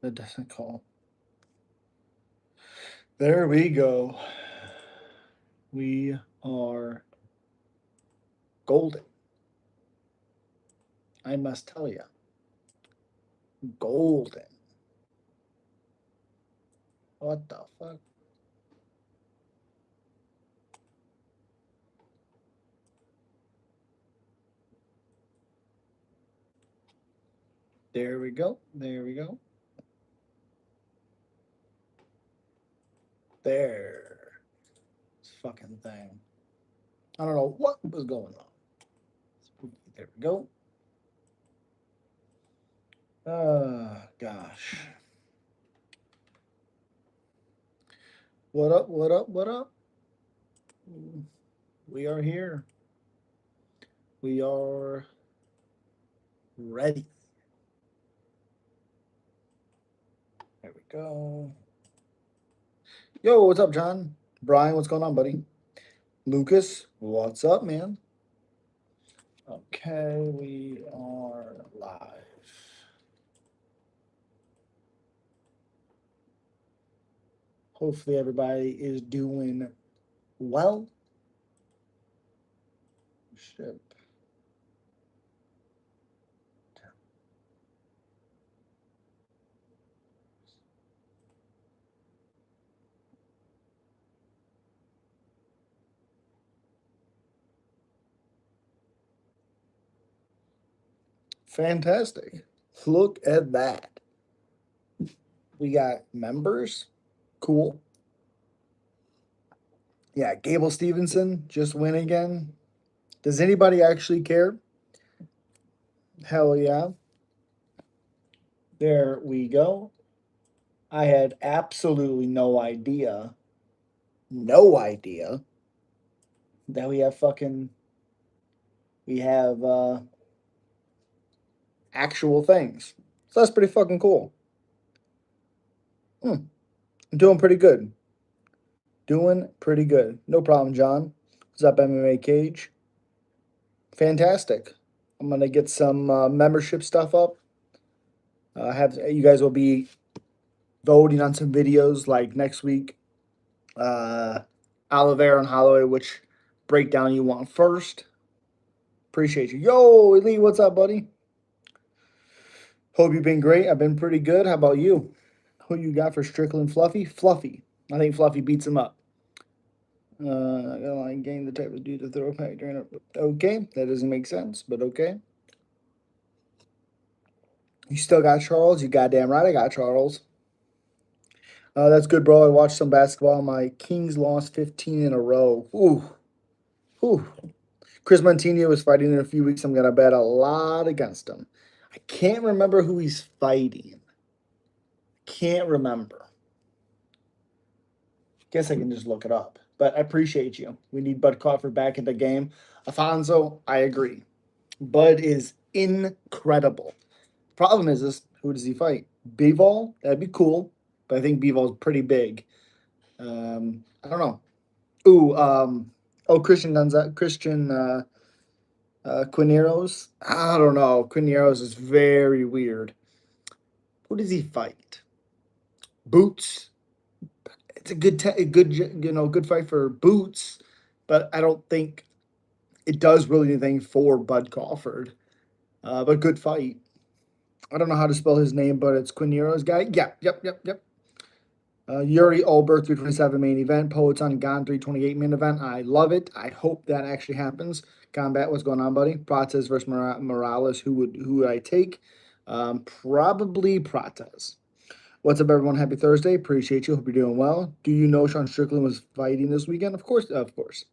That doesn't call. There we go. We are golden. I must tell you, golden. What the fuck? There we go. There we go. There. This fucking thing. I don't know what was going on. There we go. Gosh. What up? What up? What up? We are here. We are ready. There we go. Yo, what's up, John? Brian, what's going on, buddy? Lucas, what's up, man? Okay, we are live. Hopefully, everybody is doing well. Ship. Fantastic. Look at that. We got members. Cool. Yeah, Gable Stevenson just win again. Does anybody actually care? Hell yeah. There we go. I had absolutely no idea that we have actual things. So that's pretty fucking cool. I'm doing pretty good. Doing pretty good. No problem, John. What's up, MMA Cage? Fantastic. I'm gonna get some membership stuff up. Have you guys will be voting on some videos like next week. Oliveira and Holloway, which breakdown you want first. Appreciate you. Yo, Elite, what's up, buddy? Hope you've been great. I've been pretty good. How about you? Who you got for Strickland Fluffy? Fluffy. I think Fluffy beats him up. I gotta like gain the type of dude to throw a pack during a. Okay, that doesn't make sense, but okay. You still got Charles? You goddamn right I got Charles. That's good, bro. I watched some basketball. My Kings lost 15 in a row. Ooh. Ooh. Chris Montino is fighting in a few weeks. I'm gonna bet a lot against him. I can't remember who he's fighting. Can't remember. Guess I can just look it up. But I appreciate you. We need Bud Crawford back in the game. Alfonso, I agree. Bud is incredible. Problem is this: who does he fight? Bivol? That'd be cool, but I think Bivol's pretty big. I don't know. Ooh, Christian Gonzalez, Christian Quineros. I don't know. Quineros is very weird. Who does he fight? Boots. It's a good fight for Boots, but I don't think it does really anything for Bud Crawford. But good fight. I don't know how to spell his name, but it's Quinero's guy. Yeah, yep. Yuri Olberg 327 main event. Poetan Gan 328 main event. I love it. I hope that actually happens. Combat, what's going on, buddy? Prates versus Morales. Who would I take? Probably Prates. What's up, everyone? Happy Thursday. Appreciate you. Hope you're doing well. Do you know Sean Strickland was fighting this weekend? Of course, of course.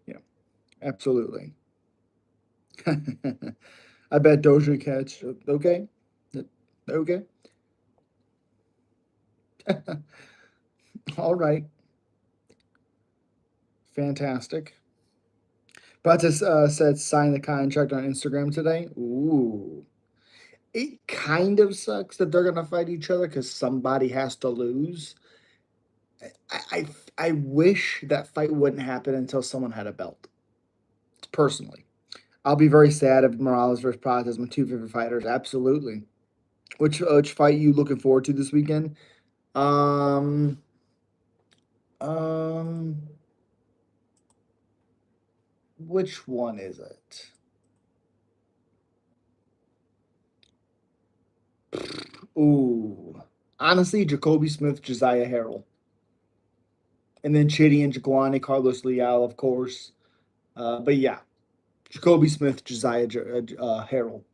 Yeah, absolutely. I bet Doja Cat. Okay, okay. All right. Fantastic. Pratis said sign the contract on Instagram today. Ooh. It kind of sucks that they're going to fight each other because somebody has to lose. I wish that fight wouldn't happen until someone had a belt. Personally, I'll be very sad if Morales versus Pratis, my two favorite fighters. Absolutely. Which fight you looking forward to this weekend? Um, um, which one is it? Ooh, honestly, Jacoby Smith, Josiah Harrell, and then Chitty and Jaguani, Carlos Leal, of course. But yeah, Jacoby Smith, Josiah Harrell.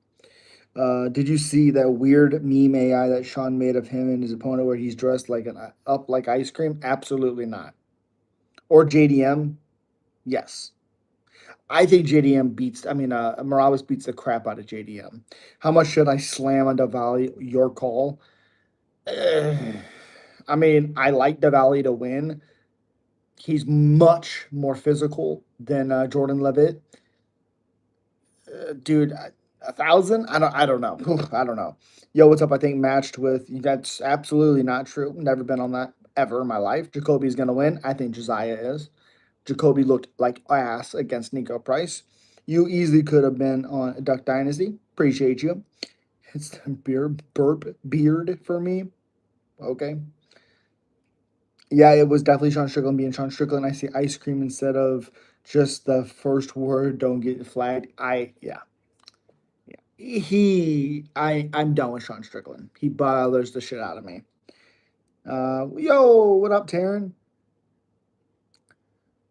Did you see that weird meme AI that Sean made of him and his opponent where he's dressed like an up like ice cream? Absolutely not. Or JDM? Yes. I think JDM beats. I mean, Morales beats the crap out of JDM. How much should I slam on Valley? Your call. I mean, I like Valley to win. He's much more physical than Jordan Levitt. Dude, 1,000? I don't know. I don't know. Yo, what's up? I think matched with that's absolutely not true. Never been on that ever in my life. Jacoby's gonna win. I think Josiah is. Jacoby looked like ass against Nico Price. You easily could have been on Duck Dynasty. Appreciate you. It's the beard for me. Okay. Yeah, it was definitely Sean Strickland being Sean Strickland. I see ice cream instead of just the first word. Don't get flagged. Yeah. I'm done with Sean Strickland. He bothers the shit out of me. Yo, what up, Taryn?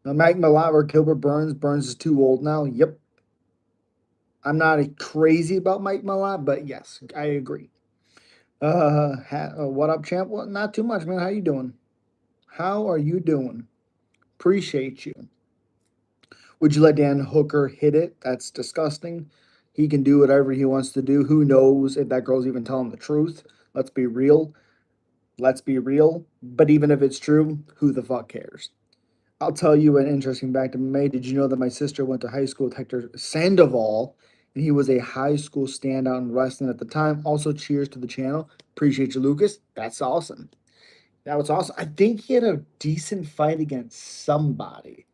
Mike Malott or Gilbert Burns. Burns is too old now. Yep. I'm not crazy about Mike Malott, but yes, I agree. What up, champ? Well, not too much, man. How you doing? How are you doing? Appreciate you. Would you let Dan Hooker hit it? That's disgusting. He can do whatever he wants to do. Who knows if that girl's even telling the truth? Let's be real. Let's be real. But even if it's true, who the fuck cares? I'll tell you an interesting fact of May. Did you know that my sister went to high school with Hector Sandoval, and he was a high school standout in wrestling at the time? Also, cheers to the channel. Appreciate you, Lucas. That's awesome. That was awesome. I think he had a decent fight against somebody.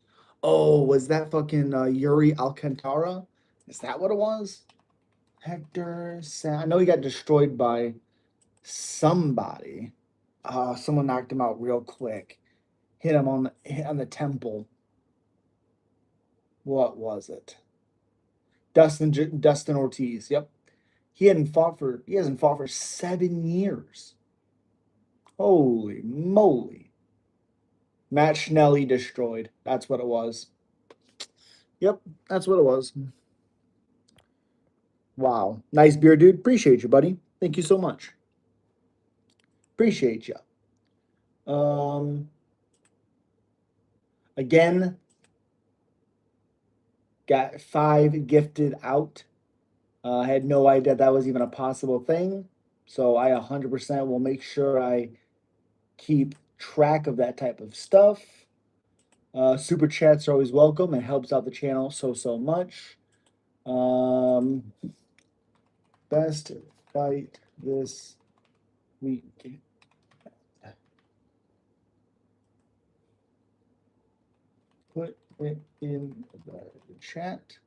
Oh, was that fucking Yuri Alcantara? Is that what it was? I know he got destroyed by somebody. Someone knocked him out real quick. Hit him on the temple. What was it? Dustin Ortiz. Yep. He hasn't fought for 7 years. Holy moly. Matt Schnelly destroyed. That's what it was. Yep, that's what it was. Wow. Nice beer, dude. Appreciate you, buddy. Thank you so much. Appreciate you. Um Again, got 5 gifted out. I had no idea that was even a possible thing. So I 100% will make sure I keep track of that type of stuff. Super chats are always welcome. It helps out the channel so much. Um, Best fight this week. Put it in the chat.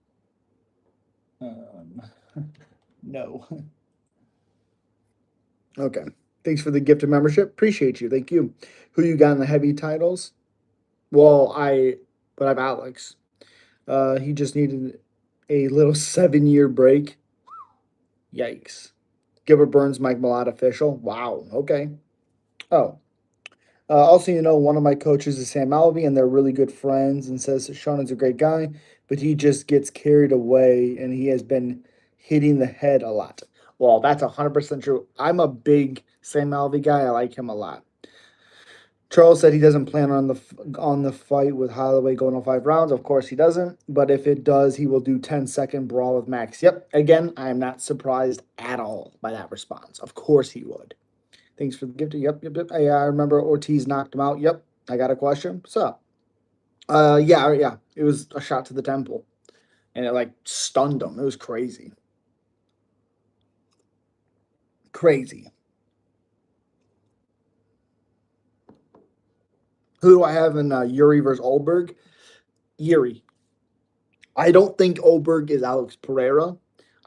Um, no. Okay. Thanks for the gift of membership. Appreciate you. Thank you. Who you got in the heavy titles? Well, but I have Alex. He just needed a little 7 year break. Yikes. Gilbert Burns, Mike Malott official. Wow. Okay. Oh. Also, one of my coaches is Sam Alvey, and they're really good friends, and says that Sean is a great guy, but he just gets carried away, and he has been hitting the head a lot. Well, that's 100% true. I'm a big Sam Alvey guy. I like him a lot. Charles said he doesn't plan on the fight with Holloway going on 5 rounds. Of course he doesn't. But if it does, he will do 10-second brawl with Max. Yep. Again, I am not surprised at all by that response. Of course he would. Thanks for the gift. Yep. I remember Ortiz knocked him out. Yep. I got a question. What's up? Yeah. It was a shot to the temple, and it like stunned him. It was crazy. Crazy. Who do I have in Yuri versus Olberg? Yuri. I don't think Oberg is Alex Pereira.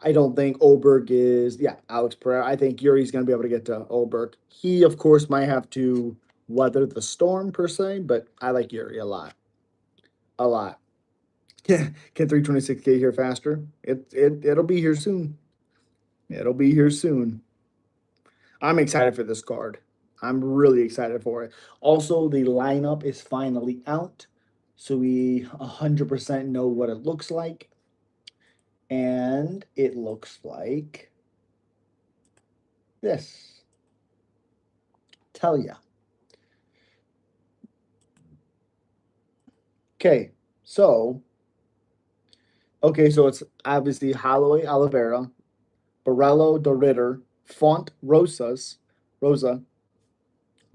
I don't think Oberg is, yeah, Alex Pereira. I think Yuri's going to be able to get to Oberg. He, of course, might have to weather the storm per se, but I like Yuri a lot. A lot. Yeah, can 326 get here faster? It'll be here soon. It'll be here soon. I'm excited for this card. I'm really excited for it. Also, the lineup is finally out, so we 100% know what it looks like, and it looks like this. Tell ya. Okay, so so it's obviously Holloway, Oliveira, Barello, De Ritter, Font, Rosa,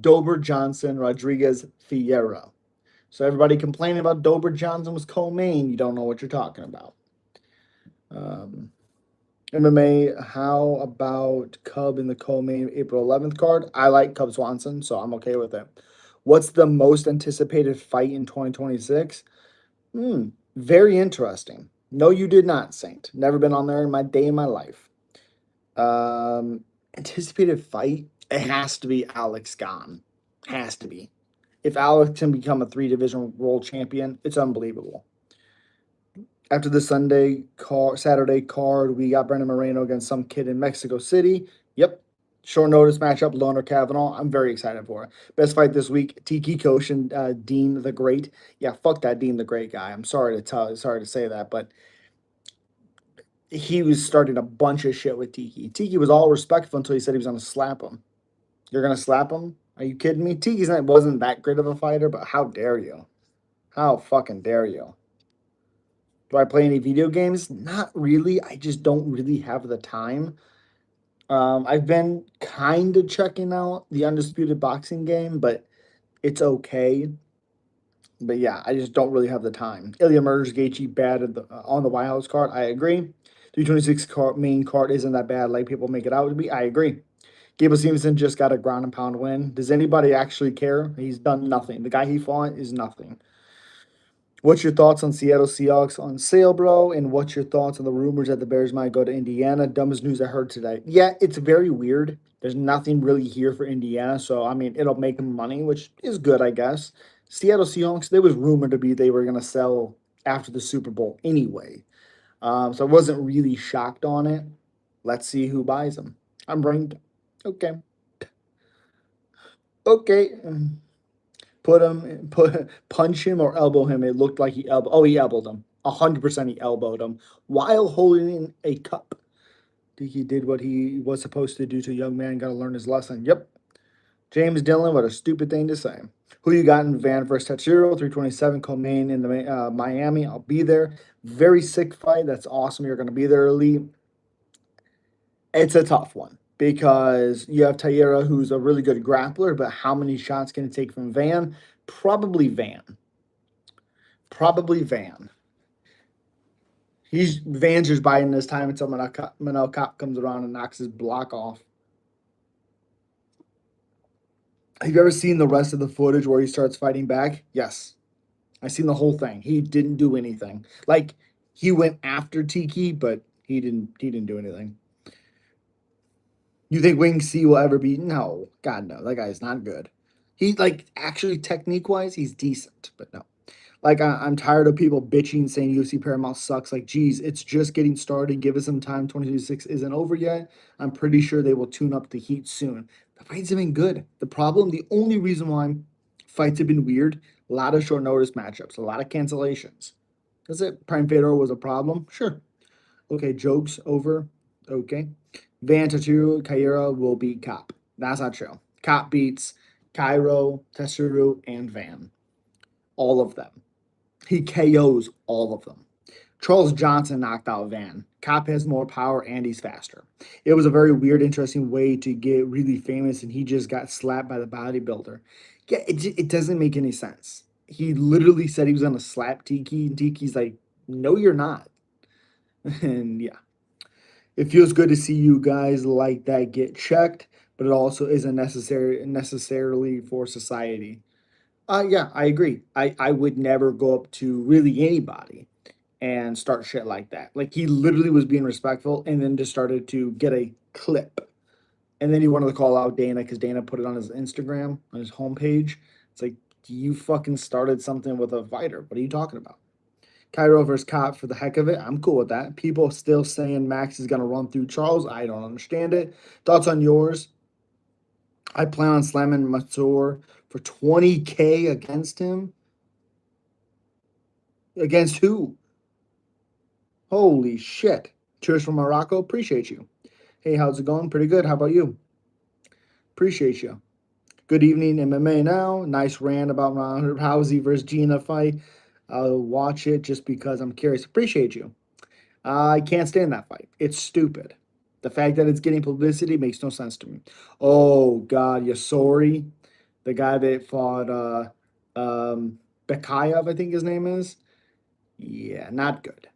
Dober, Johnson, Rodriguez, Fierro. So everybody complaining about Dober Johnson was co-main, you don't know what you're talking about. Um, MMA, how about Cub in the co-main April 11th card? I like Cub Swanson, so I'm okay with it. What's the most anticipated fight in 2026? Very interesting. No, you did not, Saint. Never been on there in my day in my life. Anticipated fight? It has to be Alex Gone. Has to be. If Alex can become a 3 division world champion, it's unbelievable. After the Saturday card, we got Brendan Moreno against some kid in Mexico City. Yep. Short notice matchup, Loner Kavanaugh. I'm very excited for it. Best fight this week, Tiki Koshin, Dean the Great. Yeah, fuck that Dean the Great guy. I'm sorry to say that, but he was starting a bunch of shit with Tiki. Tiki was all respectful until he said he was gonna slap him. You're gonna slap him? Are you kidding me? Tiki's not wasn't that great of a fighter, but how dare you? How fucking dare you? Do I play any video games? Not really. I just don't really have the time. I've been kind of checking out the Undisputed Boxing game, but it's okay. But yeah, I just don't really have the time. Ilya murders Gaethje bad on the White House card. I agree. 326 main card isn't that bad like people make it out to be. I agree. Gable Stevenson just got a ground and pound win. Does anybody actually care? He's done nothing. The guy he fought is nothing. What's your thoughts on Seattle Seahawks on sale, bro? And what's your thoughts on the rumors that the Bears might go to Indiana? Dumbest news I heard today. Yeah, it's very weird. There's nothing really here for Indiana, so I mean it'll make them money, which is good, I guess. Seattle Seahawks, there was rumored to be they were gonna sell after the Super Bowl anyway. So I wasn't really shocked on it. Let's see who buys them. I'm ranked. Okay. Okay. Punch him or elbow him. It looked like he elbowed him. 100% he elbowed him while holding a cup. He did what he was supposed to do to a young man. Got to learn his lesson. Yep. James Dillon, what a stupid thing to say. Who you got in Van versus Tachiro? 327 co-main in the Miami. I'll be there. Very sick fight. That's awesome. You're going to be there, Elite. It's a tough one because you have Taira, who's a really good grappler, but how many shots can it take from Van? Probably Van. Probably Van. Van's just biding his time until Manel Cop comes around and knocks his block off. Have you ever seen the rest of the footage where he starts fighting back? Yes. I've seen the whole thing. He didn't do anything. Like he went after Tiki, but he didn't do anything. You think Wing C will ever be? No. God no. That guy's not good. He like actually technique wise, he's decent, but no. Like I'm tired of people bitching saying UFC Paramount sucks. Like, geez, it's just getting started. Give us some time. 2026 isn't over yet. I'm pretty sure they will tune up the heat soon. The fights have been good. The only reason why fights have been weird, a lot of short notice matchups, a lot of cancellations. That's it. Prime Fedor was a problem. Sure. Okay, jokes over. Okay. Van Tatsuru Kaira will beat Cop. That's not true. Cop beats Cairo, Tatsuru, and Van. All of them. He KOs all of them. Charles Johnson knocked out Van. Cop has more power and he's faster. It was a very weird, interesting way to get really famous, and he just got slapped by the bodybuilder. Yeah, it doesn't make any sense. He literally said he was gonna slap Tiki, and Tiki's like, "No, you're not." And yeah, it feels good to see you guys like that get checked, but it also isn't necessarily for society. Yeah, I agree. I would never go up to really anybody and start shit like that. Like he literally was being respectful and then just started to get a clip. And then he wanted to call out Dana because Dana put it on his Instagram, on his homepage. It's like, you fucking started something with a fighter. What are you talking about? Cairo versus Cop for the heck of it. I'm cool with that. People still saying Max is going to run through Charles. I don't understand it. Thoughts on yours? I plan on slamming Mansoor for 20K against him. Against who? Holy shit. Cheers from Morocco. Appreciate you. Hey, how's it going? Pretty good. How about you? Appreciate you. Good evening, MMA now. Nice rant about Ronda Rousey versus Gina fight. I'll watch it just because I'm curious. Appreciate you. I can't stand that fight. It's stupid. The fact that it's getting publicity makes no sense to me. Oh God, Yasori, the guy that fought Bekayev, I think his name is. Yeah, not good.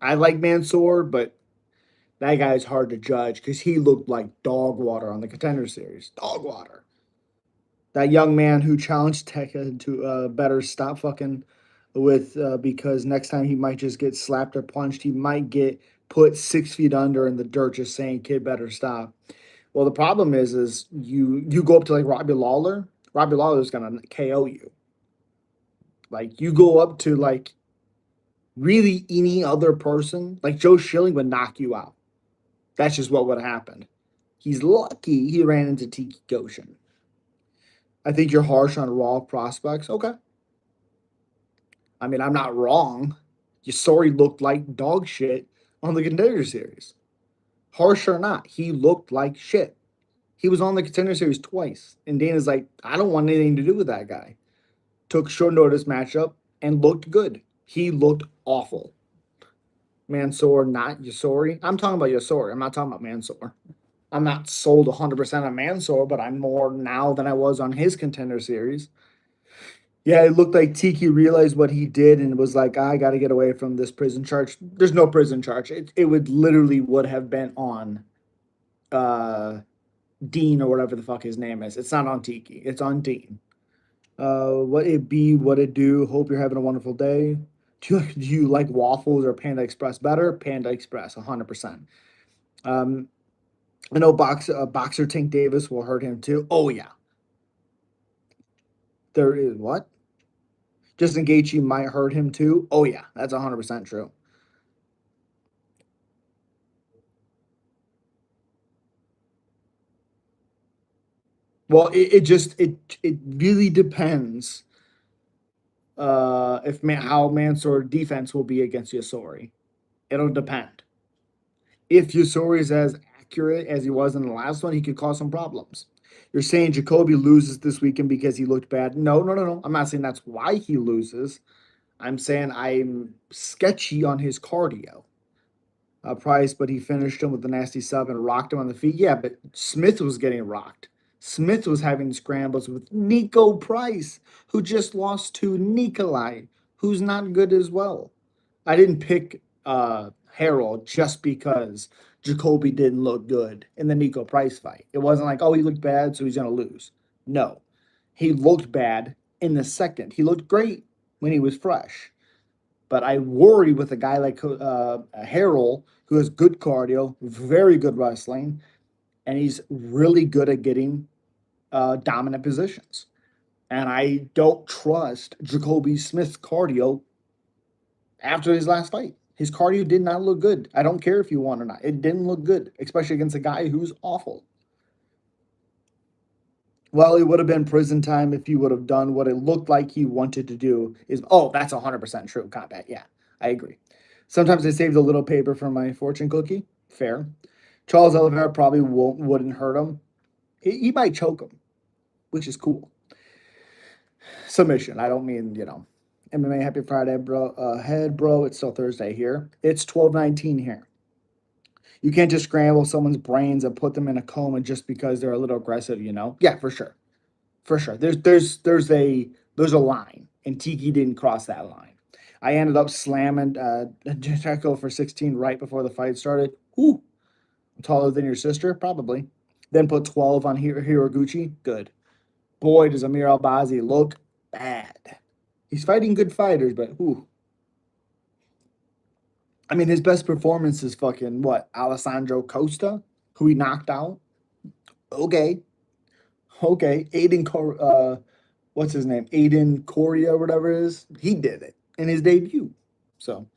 I like Mansoor, but that guy is hard to judge because he looked like dog water on the Contender Series. Dog water. That young man who challenged Tekka to better stop fucking with because next time he might just get slapped or punched. He might get put 6 feet under in the dirt just saying, "Kid, better stop." Well, the problem is you go up to like Robbie Lawler. Robbie Lawler is gonna KO you. Like you go up to like really any other person, like Joe Schilling would knock you out. That's just what would have happened. He's lucky he ran into Tiki Goshen. I think you're harsh on raw prospects. Okay. I mean, I'm not wrong. Yasori looked like dog shit on the Contender Series. Harsh or not, he looked like shit. He was on the Contender Series twice. And Dana's like, I don't want anything to do with that guy. Took short notice matchup and looked good. He looked awful. Mansoor, not Yasori. I'm talking about Yasori. I'm not talking about Mansoor. I'm not sold 100% on Mansoor, but I'm more now than I was on his Contender Series. Yeah, it looked like Tiki realized what he did and was like, I got to get away from this prison charge. There's no prison charge. It would literally would have been on uh, Dean or whatever the fuck his name is. It's not on Tiki. It's on Dean. What it be, what it do. Hope you're having a wonderful day. Do you like waffles or Panda Express better? Panda Express, 100%. Um, I know boxer Tank Davis will hurt him too. Oh, yeah. There is what? Justin Gaethje might hurt him too. Oh, yeah. That's 100% true. Well, it really depends if how Mansoor defense will be against Yasori. It'll depend. If Yasori is as accurate as he was in the last one, he could cause some problems. You're saying Jacoby loses this weekend because he looked bad? No, no, no, no. I'm not saying that's why he loses. I'm saying I'm sketchy on his cardio. Price, but he finished him with a nasty sub and rocked him on the feet. Yeah, but Smith was getting rocked. Smith was having scrambles with Nico Price, who just lost to Nikolai, who's not good as well. I didn't pick Harold just because Jacoby didn't look good in the Nico Price fight. It wasn't like, oh, he looked bad, so he's going to lose. No, he looked bad in the second. He looked great when he was fresh. But I worry with a guy like Harold, who has good cardio, very good wrestling, and he's really good at getting dominant positions. And I don't trust Jacoby Smith's cardio after his last fight. His cardio did not look good. I don't care if you won or not. It didn't look good, especially against a guy who's awful. Well, it would have been prison time if he would have done what it looked like he wanted to do. Is oh, that's 100% true. Combat, yeah, I agree. Sometimes I saved a little paper for my fortune cookie. Fair. Charles Oliveira probably wouldn't hurt him. He might choke him, which is cool. Submission. I don't mean MMA. Happy Friday, bro. Head, bro. It's still Thursday here. It's 12:19 here. You can't just scramble someone's brains and put them in a coma just because they're a little aggressive. Yeah, for sure. For sure. There's a line, and Tiki didn't cross that line. I ended up slamming Checo for 16 right before the fight started. Ooh, taller than your sister, probably. Then put 12 on Hiroguchi. Good. Boy, does Amir Albazi look bad. He's fighting good fighters, but ooh, I mean, his best performance is fucking what? Alessandro Costa, who he knocked out. Okay, okay. What's his name? Aiden Correa, or whatever it is. He did it in his debut. So,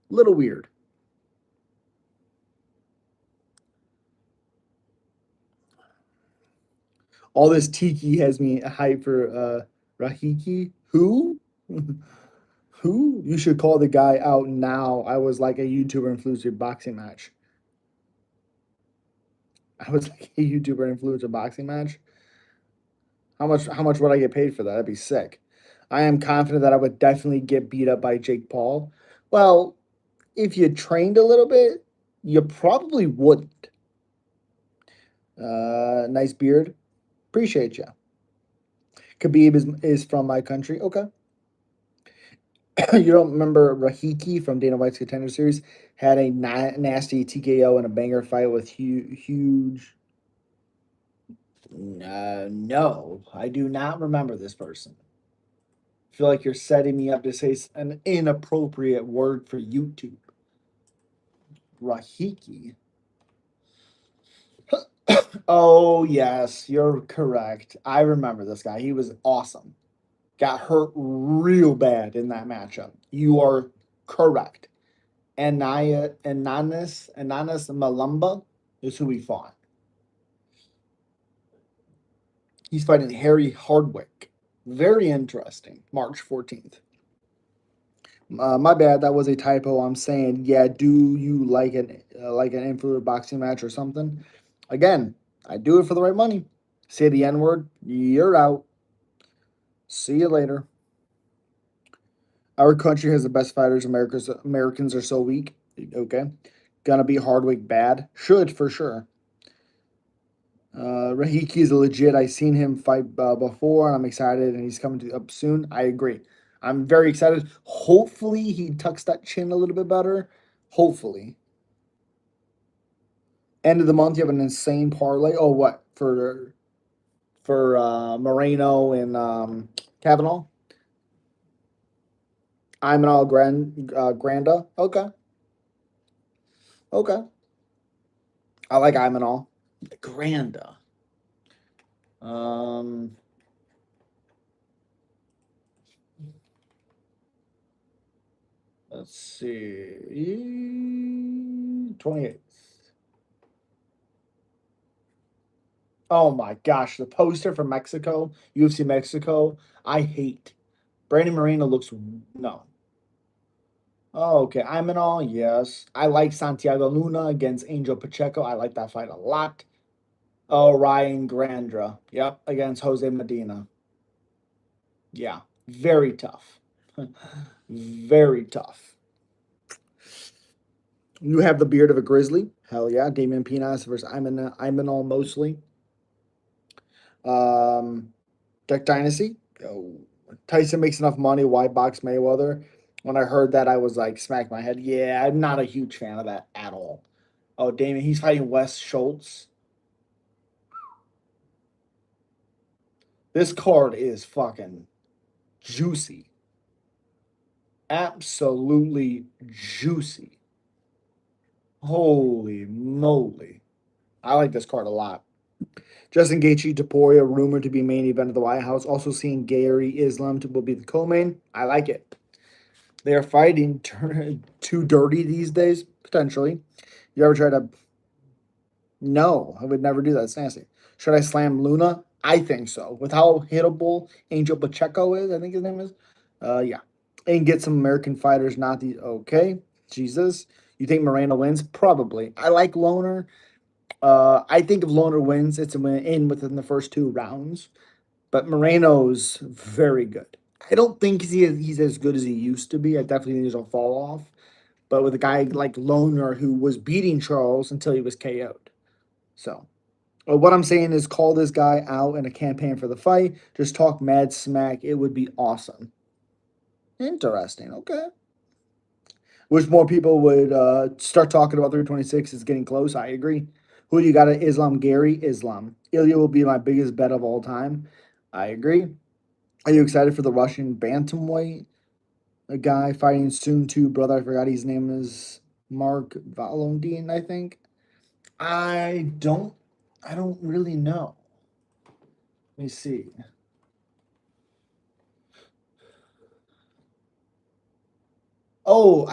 little weird. All this tiki has me hyped for Rahiki. Who? Who? You should call the guy out now. I was like a YouTuber influencer boxing match. I was like a YouTuber influencer boxing match. How much would I get paid for that? That'd be sick. I am confident that I would definitely get beat up by Jake Paul. Well, if you trained a little bit, you probably wouldn't. Nice beard. Appreciate you. Khabib is from my country. Okay. You don't remember Rahiki from Dana White's Contender Series had a nasty TKO and a banger fight with huge. No, I do not remember this person. I feel like you're setting me up to say an inappropriate word for YouTube. Rahiki. Oh, yes, you're correct. I remember this guy. He was awesome. Got hurt real bad in that matchup. You are correct. Ananis Malumba is who he fought. He's fighting Harry Hardwick. Very interesting. March 14th. My bad. That was a typo. I'm saying, yeah. Do you like an influencer boxing match or something? Again, I do it for the right money. Say the N word. You're out. See you later. Our country has the best fighters. Americans are so weak. Okay, gonna be Hardwick bad. Should for sure. Rahiki is legit. I've seen him fight before, and I'm excited, and he's coming up soon. I agree. I'm very excited. Hopefully, he tucks that chin a little bit better. Hopefully, end of the month, you have an insane parlay. Oh, what for Moreno and Kavanaugh? I'm an all Granda. Okay, okay. I like Imanol. Granda. Um, let's see. 28th. Oh my gosh, the poster from Mexico, UFC Mexico, I hate. Brandon Moreno looks no. Oh, okay. Imanol, yes. I like Santiago Luna against Angel Pacheco. I like that fight a lot. Oh, Ryan Grandra. Yep, against Jose Medina. Yeah, very tough. Very tough. You have the beard of a grizzly. Hell yeah. Damian Pinas versus Imanol Mosley. Um, Duck Dynasty. Oh, Tyson makes enough money. Why box Mayweather? When I heard that, I was like, smack my head. Yeah, I'm not a huge fan of that at all. Oh, Damian, he's fighting Wes Schultz. This card is fucking juicy. Absolutely juicy. Holy moly. I like this card a lot. Justin Gaethje, Topuria, rumored to be main event of the White House. Also seeing Gary Islam will be the co-main. I like it. They are fighting too dirty these days, potentially. You ever try to? No, I would never do that. It's nasty. Should I slam Luna? I think so. With how hittable Angel Pacheco is, I think his name is. Yeah. And get some American fighters, not these. Okay. Jesus. You think Moreno wins? Probably. I like Loner. I think if Loner wins, it's a win in within the first two rounds. But Moreno's very good. I don't think he's as good as he used to be. I definitely think he'll fall off. But with a guy like Loner who was beating Charles until he was KO'd. So what I'm saying is call this guy out in a campaign for the fight. Just talk mad smack. It would be awesome. Interesting. Okay. Wish more people would start talking about 326. It's getting close. I agree. Who do you got at Islam? Gary Islam. Ilya will be my biggest bet of all time. I agree. Are you excited for the Russian bantamweight? A guy fighting soon too, brother. I forgot his name is. Mark Valondine, I think. I don't I don't really know. Let me see. Oh,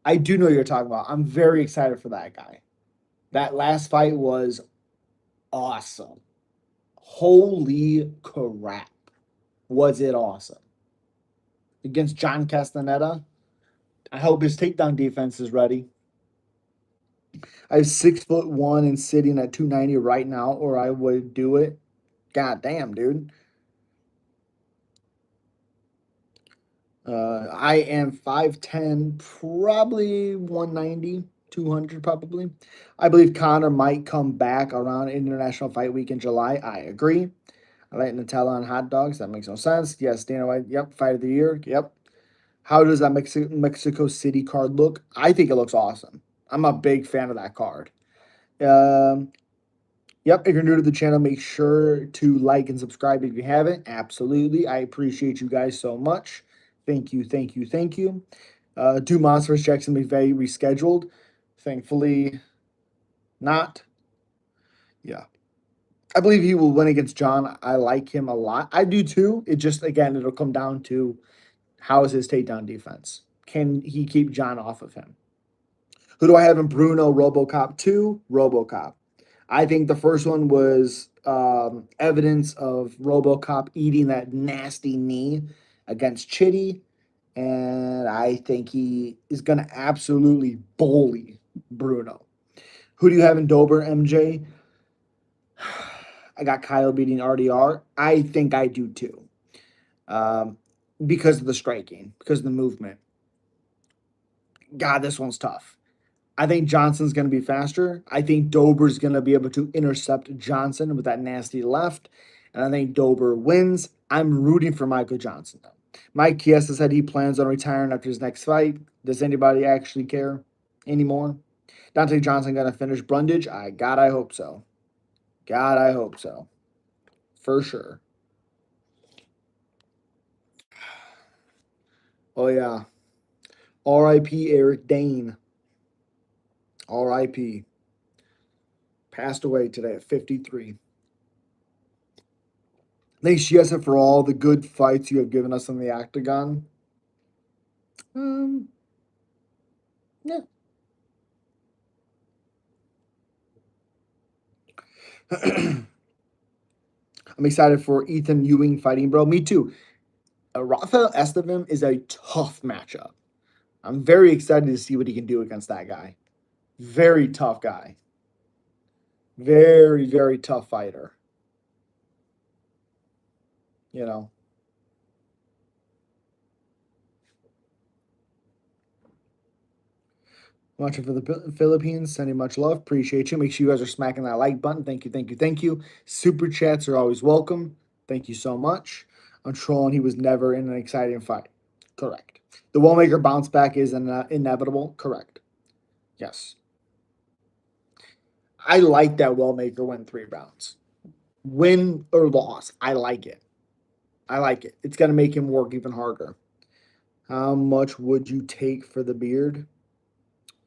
I do know what you're talking about. I'm very excited for that guy. That last fight was awesome. Holy crap. Was it awesome? Against John Castaneda. I hope his takedown defense is ready. I have 6'1" and sitting at 290 right now, or I would do it. God damn, dude. I am 5'10", probably 190, 200 probably. I believe Connor might come back around International Fight Week in July. I agree. I like Nutella on hot dogs. That makes no sense. Yes, Dana White. Yep, Fight of the Year. Yep. How does that Mexico City card look? I think it looks awesome. I'm a big fan of that card. Um, yep, if you're new to the channel, make sure to like and subscribe if you haven't. Absolutely. I appreciate you guys so much. Thank you, thank you, thank you. Dumas versus Jackson McVeigh rescheduled. Thankfully, not. Yeah. I believe he will win against John. I like him a lot. I do too. It just, again, it'll come down to how is his takedown defense? Can he keep John off of him? Who do I have in Bruno Robocop 2? Robocop. I think the first one was evidence of Robocop eating that nasty knee against Chitty. And I think he is going to absolutely bully Bruno. Who do you have in Dober, MJ? I got Kyle beating RDR. I think I do too. Um, because of the striking, because of the movement. God, this one's tough. I think Johnson's going to be faster. I think Dober's going to be able to intercept Johnson with that nasty left. And I think Dober wins. I'm rooting for Michael Johnson, though. Mike Chiesa said he plans on retiring after his next fight. Does anybody actually care anymore? Dante Johnson going to finish Brundage? I hope so. God, I hope so. For sure. Oh, yeah. R.I.P. Eric Dane. R.I.P. Passed away today at 53. Thanks, Chiesa, for all the good fights you have given us in the octagon. Um, yeah. I'm excited for Ethan Ewing fighting, bro. Me too. Rafael Estevam is a tough matchup. I'm very excited to see what he can do against that guy. Very tough guy. Very, very tough fighter. You know. Watching for the Philippines, sending much love. Appreciate you. Make sure you guys are smacking that like button. Thank you, thank you, thank you. Super chats are always welcome. Thank you so much. I'm trolling. He was never in an exciting fight. Correct. The Wallmaker bounce back is inevitable. Correct. Yes. I like that Wellmaker went 3 rounds. Win or loss, I like it. I like it. It's going to make him work even harder. How much would you take for the beard?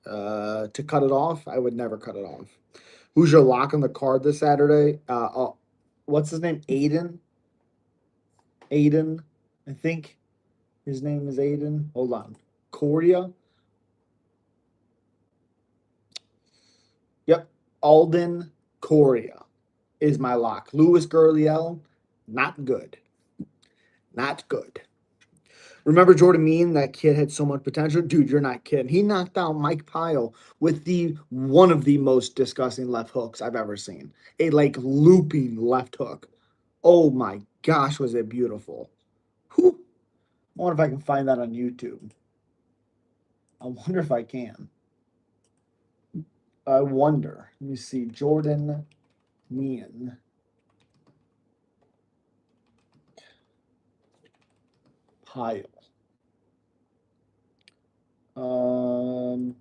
To cut it off? I would never cut it off. Who's your lock on the card this Saturday? What's his name? Aiden? Aiden, I think his name is Aiden. Hold on. Korea? Yep. Alden Korea is my lock. Louis Gurriel, not good. Not good. Remember Jordan Mean? That kid had so much potential. Dude, you're not kidding. He knocked out Mike Pyle with the one of the most disgusting left hooks I've ever seen. A like looping left hook. Oh my gosh, was it beautiful. Whew. I wonder if I can find that on YouTube. I wonder if I can. I wonder. Let me see. Jordan Mean. Pyle. Um.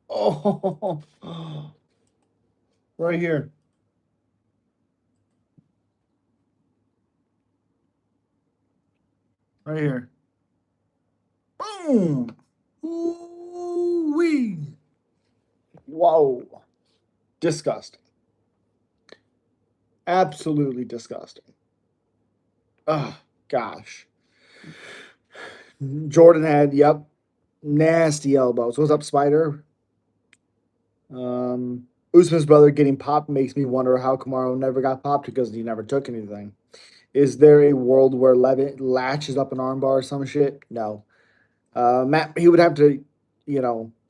Oh, right here. Right here. Boom. Ooh-wee. Whoa. Disgusting. Absolutely disgusting. Oh, gosh. Jordan had, yep, nasty elbows. What's up, Spider? Usman's brother getting popped makes me wonder how Kamaru never got popped because he never took anything. Is there a world where Levitt latches up an armbar or some shit? No. Matt, he would have to,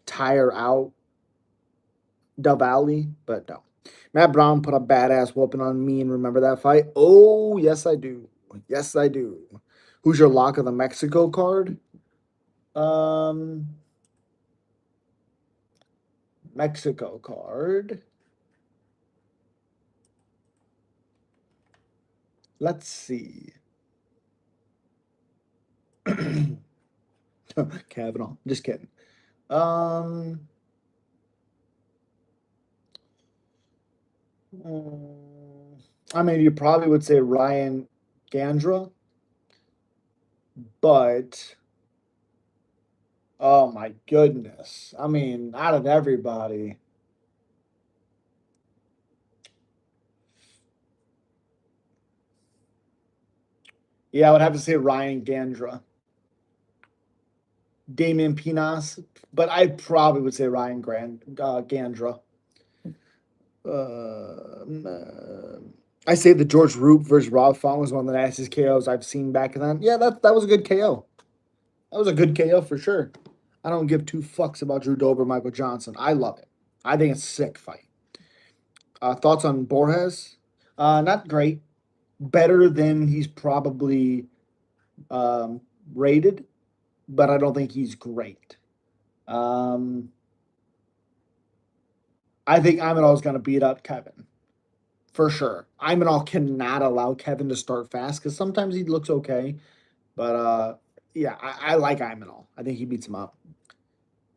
tire out Dub Alley, but no. Matt Brown put a badass whooping on me and remember that fight? Oh, yes, I do. Yes, I do. Who's your lock of the Mexico card? Um, Mexico card. Let's see. Kavanaugh. Just kidding. Um, I mean, you probably would say Ryan Gandra, but oh my goodness. I mean, out of everybody, yeah, I would have to say Ryan Gandra. Damian Pinas, but I probably would say Gandra. I say the George Root versus Rob Font was one of the nastiest KOs I've seen back then. Yeah, that was a good KO. That was a good KO for sure. I don't give two fucks about Drew Dober, Michael Johnson. I love it. I think it's a sick fight. Thoughts on Borges? Not great. Better than he's probably um, rated, but I don't think he's great. Um, I think Imanol is going to beat up Kevin for sure. Imanol cannot allow Kevin to start fast because sometimes he looks okay, but yeah, I like Imanol. I think he beats him up.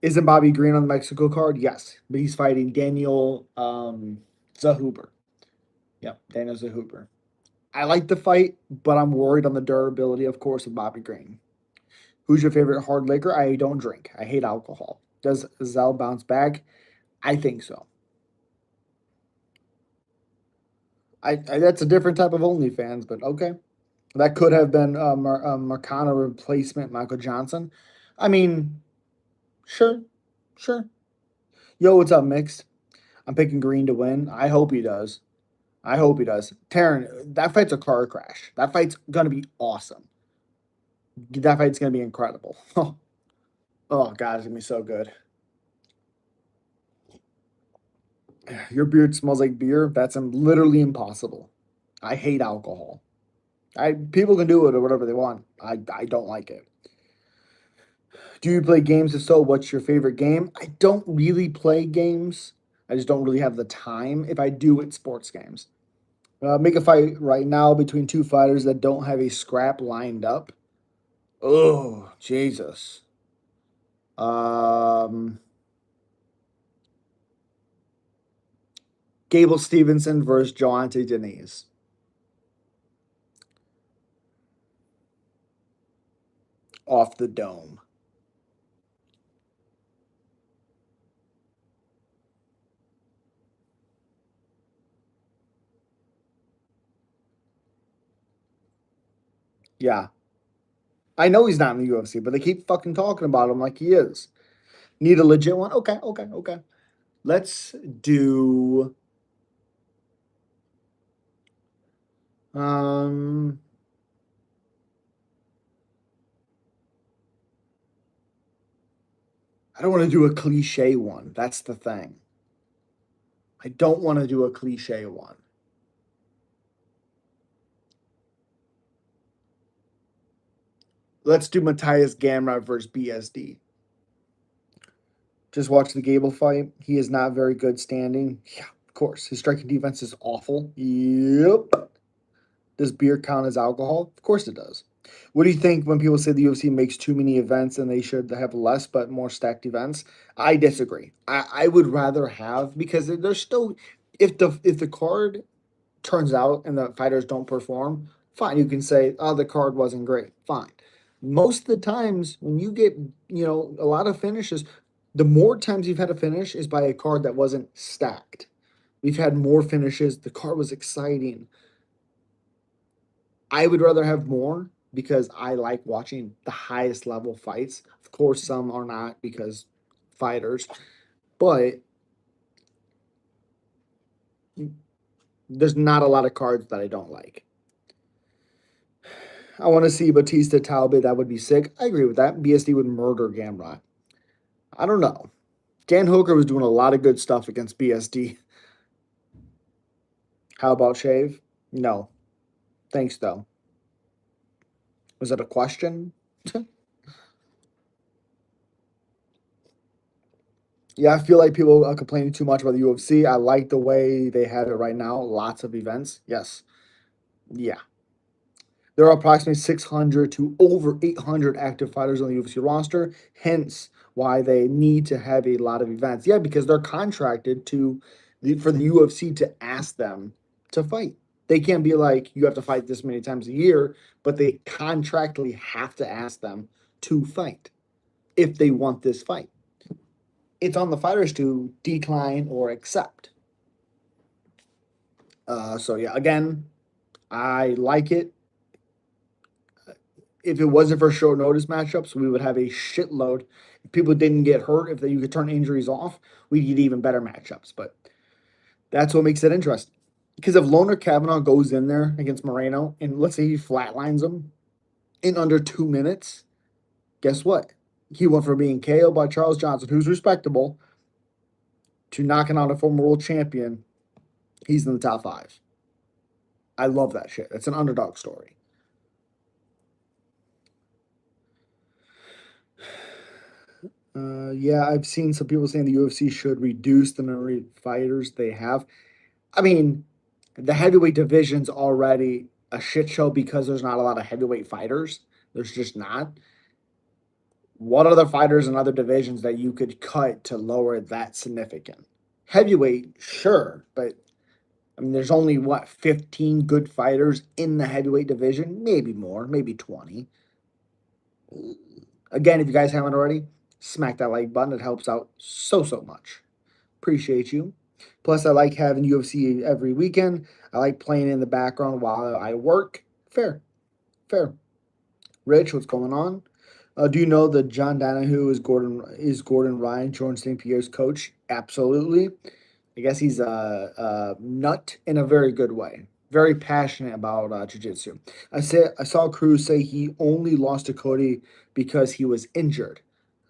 Isn't Bobby Green on the Mexico card? Yes, but he's fighting Daniel Zahuber. Yep, Daniel Zahuber. I like the fight, but I'm worried on the durability, of course, of Bobby Green. Who's your favorite hard liquor? I don't drink. I hate alcohol. Does Zell bounce back? I think so. I that's a different type of OnlyFans, but okay. That could have been Marcano replacement Michael Johnson. I mean, sure, sure. Yo, what's up, Mixed? I'm picking Green to win. I hope he does. I hope he does. Taryn, that fight's a car crash. That fight's gonna be awesome. That fight's gonna be incredible. Oh God, it's gonna be so good. Your beard smells like beer. That's literally impossible. I hate alcohol. I people can do it or whatever they want. I don't like it. Do you play games? If so, what's your favorite game? I don't really play games. I just don't really have the time. If I do, it's sports games. Make a fight right now between two fighters that don't have a scrap lined up. Oh, Jesus. Um, Gable Stevenson versus Joante Denise. Off the dome. Yeah. I know he's not in the UFC, but they keep fucking talking about him like he is. Need a legit one? Okay, okay, okay. Let's do um I don't want to do a cliche one. That's the thing. I don't want to do a cliche one. Let's do Matthias Gamrot versus BSD. Just watch the Gable fight. He is not very good standing. Yeah, of course. His striking defense is awful. Yep. Does beer count as alcohol? Of course it does. What do you think when people say the UFC makes too many events and they should have less but more stacked events? I disagree. I would rather have because there's still if the card turns out and the fighters don't perform, fine. You can say, oh, the card wasn't great. Fine. Most of the times when you get, a lot of finishes, the more times you've had a finish is by a card that wasn't stacked. We've had more finishes. The card was exciting. I would rather have more because I like watching the highest level fights. Of course, some are not because fighters, but there's not a lot of cards that I don't like. I want to see Batista Talbot. That would be sick. I agree with that. BSD would murder Gamrot. I don't know. Dan Hooker was doing a lot of good stuff against BSD. How about Shave? No. Thanks, though. Was that a question? Yeah, I feel like people are complaining too much about the UFC. I like the way they have it right now. Lots of events. Yes. Yeah. There are approximately 600 to over 800 active fighters on the UFC roster, hence why they need to have a lot of events. Yeah, because they're contracted for the UFC to ask them to fight. They can't be like, you have to fight this many times a year, but they contractually have to ask them to fight if they want this fight. It's on the fighters to decline or accept. So yeah, again, I like it. If it wasn't for short notice matchups, we would have a shitload. If people didn't get hurt, if you could turn injuries off, we'd get even better matchups. But that's what makes it interesting. Because if Loner Kavanaugh goes in there against Moreno and let's say he flatlines him in under 2 minutes, guess what? He went from being KO'd by Charles Johnson, who's respectable, to knocking out a former world champion. He's in the top five. I love that shit. It's an underdog story. Yeah, I've seen some people saying the UFC should reduce the number of fighters they have. I mean, the heavyweight division's already a shit show because there's not a lot of heavyweight fighters. There's just not. What other fighters in other divisions that you could cut to lower it that significant? Heavyweight, sure, but I mean, there's only what 15 good fighters in the heavyweight division, maybe more, maybe 20. Again, if you guys haven't already, smack that like button. It helps out so much. Appreciate you. Plus, I like having UFC every weekend. I like playing in the background while I work. Fair, fair. Rich, what's going on? Do you know that John Donahue is Gordon Ryan, Jordan St. Pierre's coach? Absolutely. I guess he's a nut in a very good way. Very passionate about jiu-jitsu. I saw Cruz say he only lost to Cody because he was injured.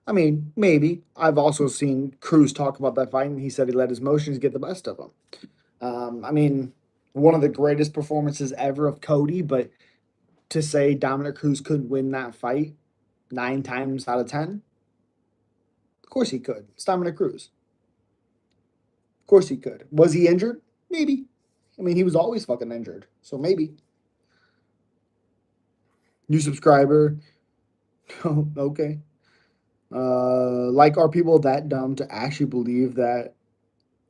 I mean, maybe. I've also seen Cruz talk about that fight, and he said he let his emotions get the best of him. I mean, one of the greatest performances ever of Cody, but to say Dominic Cruz could win that fight 9 times out of 10, of course he could. It's Dominic Cruz. Of course he could. Was he injured? Maybe. I mean, he was always fucking injured, so maybe. New subscriber. Oh, okay. Like, are people that dumb to actually believe that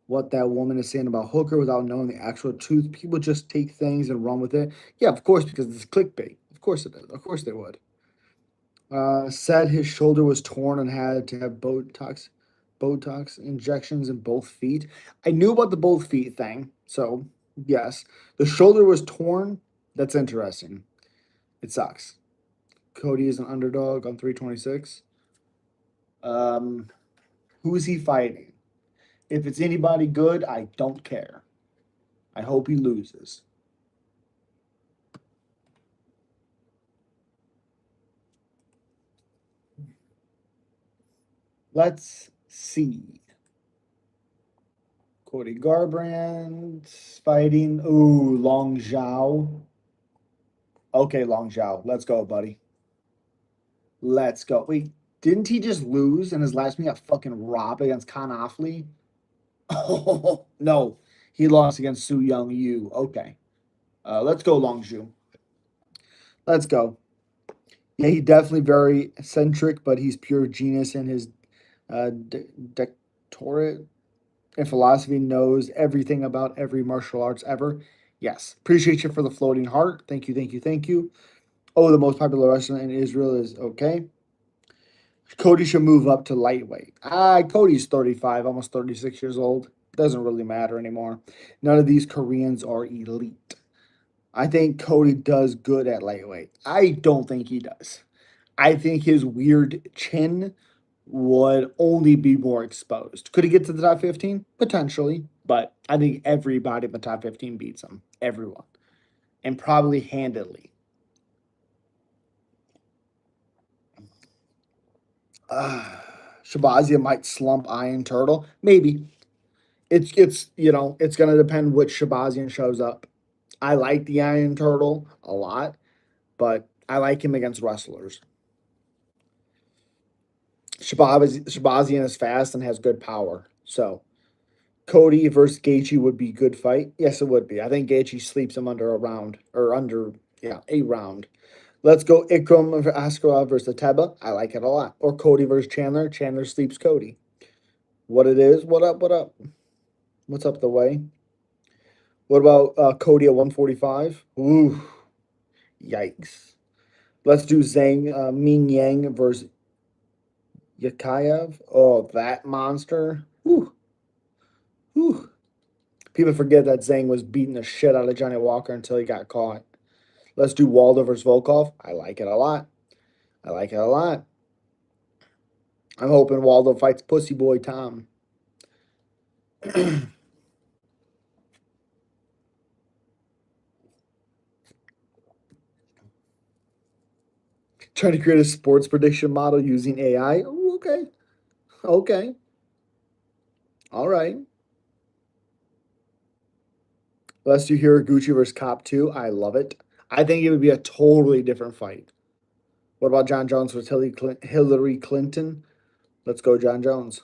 what that woman is saying about Hooker without knowing the actual truth? People just take things and run with it. Yeah, of course, because it's clickbait. Of course it is. Of course they would. Said his shoulder was torn and had to have Botox injections in both feet. I knew about the both feet thing, so yes, the shoulder was torn. That's interesting. It sucks. Cody is an underdog on 326. Um, who is he fighting? If it's anybody good, I don't care. I hope he loses. Let's see. Cody Garbrandt fighting. Ooh, Long Zhao. Okay, Long Zhao. Let's go, buddy. Let's go. Wait, didn't he just lose in his last meet? Got fucking robbed against Con Offley? Oh, no. He lost against Su Young Yu. Okay. Let's go, Longzhu. Let's go. Yeah, he's definitely very eccentric, but he's pure genius in his doctorate and philosophy, knows everything about every martial arts ever. Yes. Appreciate you for the floating heart. Thank you, thank you, thank you. Oh, the most popular wrestler in Israel is okay. Cody should move up to lightweight. Cody's 35, almost 36 years old. Doesn't really matter anymore. None of these Koreans are elite. I think Cody does good at lightweight. I don't think he does. I think his weird chin would only be more exposed. Could he get to the top 15? Potentially, but I think everybody in the top 15 beats him. Everyone. And probably handedly. Uh, Shabazia might slump Iron Turtle. Maybe. It's gonna depend which Shabazian shows up. I like the Iron Turtle a lot, but I like him against wrestlers. Shabazian is fast and has good power. So Cody versus Gaethje would be a good fight. Yes, it would be. I think Gaethje sleeps him under a round or under a round. Let's go Ikram Askarov versus Teba. I like it a lot. Or Cody versus Chandler. Chandler sleeps Cody. What it is? What up? What up? What's up the way? What about Cody at 145? Ooh, yikes. Let's do Zhang Ming Yang versus Yakayev. Oh, that monster. Ooh, ooh. People forget that Zhang was beating the shit out of Johnny Walker until he got caught. Let's do Waldo versus Volkov. I like it a lot. I like it a lot. I'm hoping Waldo fights Pussy Boy Tom. Trying to create a sports prediction model using AI. Ooh, okay. Okay. All right. Let's do Hiraguchi versus Cop 2. I love it. I think it would be a totally different fight. What about John Jones versus Hillary Clinton? Let's go, John Jones.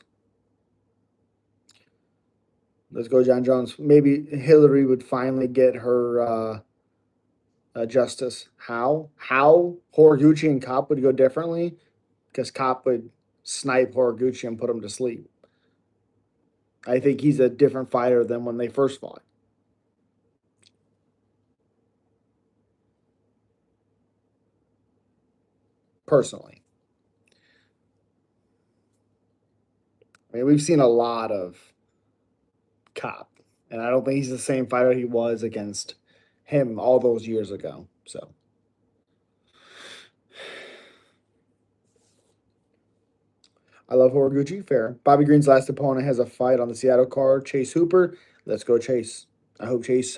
Let's go, John Jones. Maybe Hillary would finally get her justice. How? How Horiguchi and Cop would go differently? Because Cop would snipe Horiguchi and put him to sleep. I think he's a different fighter than when they first fought. Personally, I mean, we've seen a lot of Cop, and I don't think he's the same fighter he was against him all those years ago. So I love Horiguchi. Fair. Bobby Green's last opponent has a fight on the Seattle card. Chase Hooper. Let's go, Chase. I hope Chase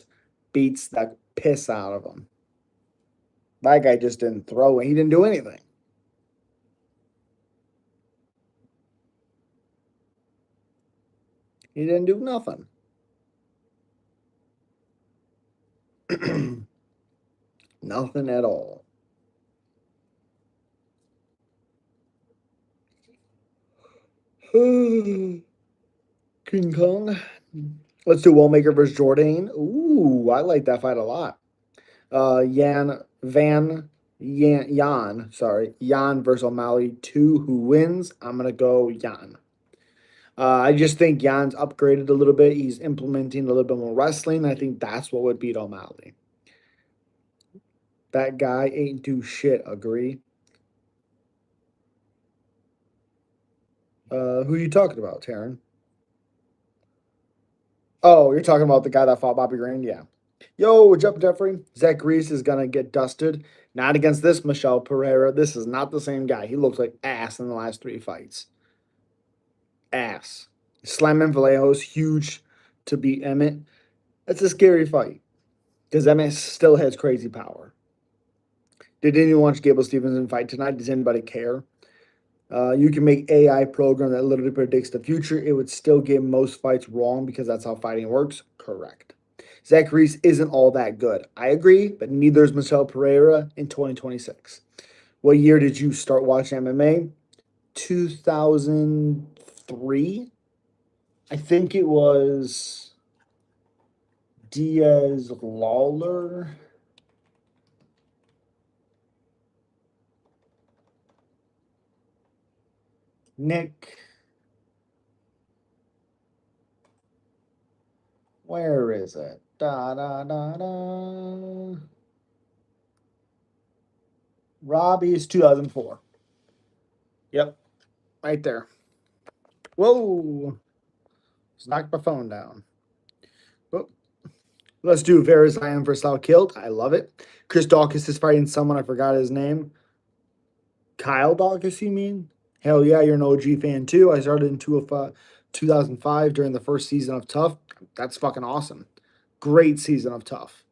beats that piss out of him. That guy just didn't throw it. He didn't do anything. He didn't do nothing. Nothing at all. King Kong. Let's do Wallmaker versus Jordan. Ooh, I like that fight a lot. Yan versus O'Malley 2. Who wins? I'm gonna go Yan. I just think Jan's upgraded a little bit. He's implementing a little bit more wrestling. I think that's what would beat O'Malley. That guy ain't do shit. Agree. Who are you talking about, Taryn? Oh, you're talking about the guy that fought Bobby Green? Yeah. Yo, what's up, Jeffrey? Zach Reese is gonna get dusted. Not against this Michelle Pereira. This is not the same guy. He looks like ass in the last three fights. Ass. Slamming Vallejo's huge to beat Emmett. That's a scary fight because Emmett still has crazy power. Did anyone watch Gable Stevenson fight tonight? Does anybody care? You can make AI program that literally predicts the future. It would still get most fights wrong because that's how fighting works. Correct. Zach Reese isn't all that good. I agree, but neither is Michelle Pereira in 2026. What year did you start watching MMA? 2003. I think it was Diaz Lawler. Nick, where is it? Da da da da. Robbie is 2004. Yep, right there. Whoa. Just knocked my phone down. Whoa. Let's do Verizon versus Al Kilt. I love it. Chris Dawkins is fighting someone. I forgot his name. Kyle Dawkins, you mean? Hell yeah, you're an OG fan too. I started in 2005 during the first season of Tough. That's fucking awesome. Great season of Tough.